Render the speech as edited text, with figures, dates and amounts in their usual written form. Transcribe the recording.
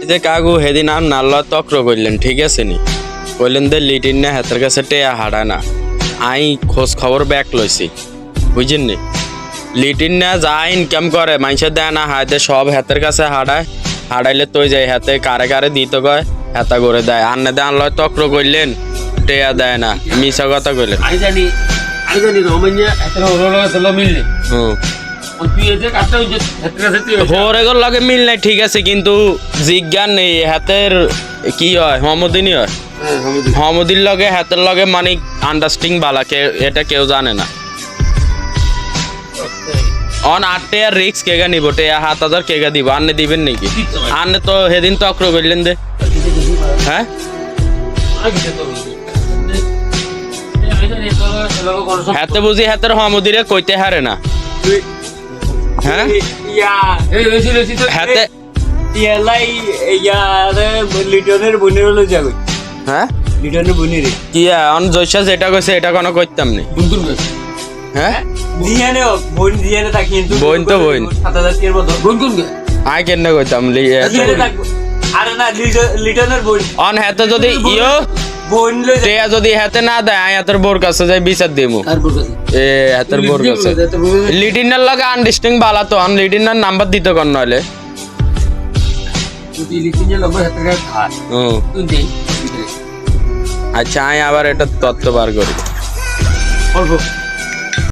যে কাকু সেদিন আর নাল্লা তক্র করলেন ঠিক আছে নি কইলেন দে লিটিন না হাতের কাছে টেয়া হাড়া না আই খোঁজ খবর ব্যাক লইছি বুঝছেন নি লিটিন না যা ইনকাম করে মানুষের দেয় না হাতে সব হাতের কাছে হাড়ায় হাড়াইলে তুই যাই হাতে কারে কারে দিত কয় হাতা করে দেয় আর না দেয় আনলয় তক্র করলেন টেয়া দেয় না মিশা কথা কইলেন আমি জানি রোমানিয়া একটা ওরলো চলো মিললে তুই এতে কাটটা ওই যে হাতের কাছে তুই হোরেগর লগে মিল নাই ঠিক আছে কিন্তু জিজ্ঞান নেই হাতের কি হয় হমদিনই হয় হমদির লগে হাতের লগে মানে আন্ডারস্ট্যান্ডিং বালা এটা কেউ জানে না অন 8 টাকা রিস্ক কেগা নিব টেয়া 7000 কেগা দিব আন্নে দিবেন নাকি আন্নে তো সেদিন তক্র করলেন দে হ্যাঁ হাতে বুঝি হাতের হমদিরে কইতে হারে না হ্যাঁ হাতে লিটনের বনে হলো যাবে হ্যাঁ লিটনের বনে রে কি অন জয়সা যেটা কইছে এটা কোনো কইতাম নি হ্যাঁ দিয়ানে বোন দিয়ানে থাকি কিন্তু বোন তো বোন 7000 এর মতো বোন কোন আই কেন কইতাম দিয়ানে থাকবো আরে না লিটনের বোন অন হাতে যদি ইয়ো বোন লই টেয়া যদি হাতে না দেয় আই হাতের বোর কাছে যাই বিচার দিমু আর বোন কাছে এ হাতের বোর কাছে লিটিনার লগে আন্ডারস্ট্যান্ডিং বালা তো অন লিটিনার নাম্বার দিতে কোন নইলে তুই লিটিনের লগে হাতের কাছে খায় তুই দে আচ্ছা আই আবার এটা তত্ত্ব বার করি অল্প